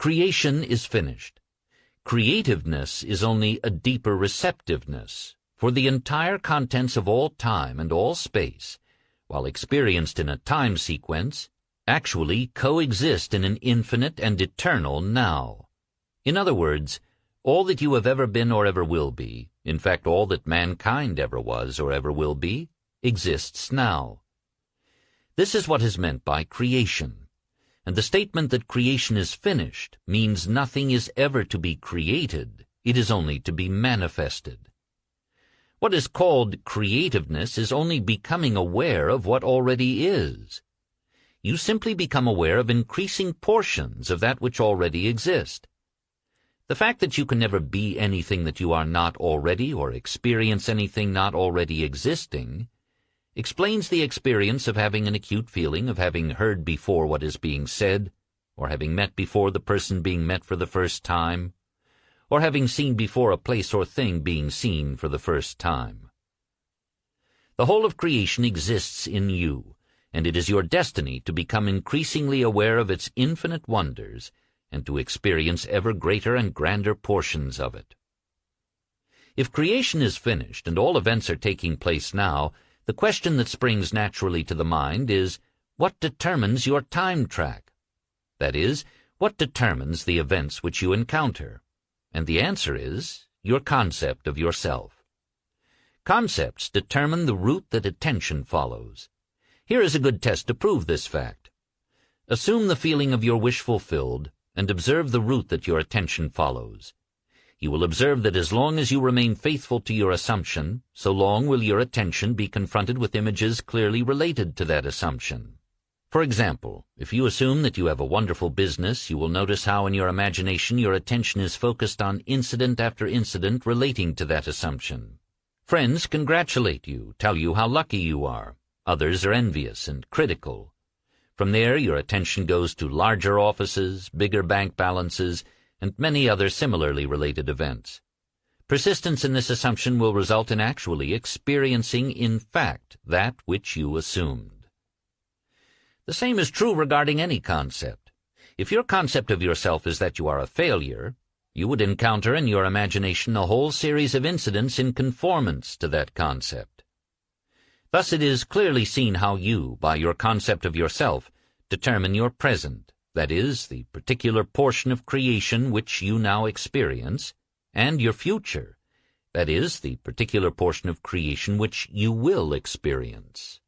Creation is finished. Creativeness is only a deeper receptiveness, for the entire contents of all time and all space, while experienced in a time sequence, actually coexist in an infinite and eternal now. In other words, all that you have ever been or ever will be, in fact all that mankind ever was or ever will be, exists now. This is what is meant by creation, and the statement that creation is finished means nothing is ever to be created, it is only to be manifested. What is called creativeness is only becoming aware of what already is. You simply become aware of increasing portions of that which already exist. The fact that you can never be anything that you are not already or experience anything not already existing explains the experience of having an acute feeling of having heard before what is being said, or having met before the person being met for the first time, or having seen before a place or thing being seen for the first time. The whole of creation exists in you, and it is your destiny to become increasingly aware of its infinite wonders and to experience ever greater and grander portions of it. If creation is finished and all events are taking place now, the question that springs naturally to the mind is, what determines your time track? That is, what determines the events which you encounter? And the answer is, your concept of yourself. Concepts determine the route that attention follows. Here is a good test to prove this fact. Assume the feeling of your wish fulfilled, and observe the route that your attention follows. You will observe that as long as you remain faithful to your assumption, so long will your attention be confronted with images clearly related to that assumption. For example, if you assume that you have a wonderful business, you will notice how in your imagination your attention is focused on incident after incident relating to that assumption. Friends congratulate you, tell you how lucky you are. Others are envious and critical. From there, your attention goes to larger offices, bigger bank balances, and many other similarly related events. Persistence in this assumption will result in actually experiencing in fact that which you assumed. The same is true regarding any concept. If your concept of yourself is that you are a failure, you would encounter in your imagination a whole series of incidents in conformance to that concept. Thus it is clearly seen how you, by your concept of yourself, determine your present, that is, the particular portion of creation which you now experience, and your future, that is, the particular portion of creation which you will experience.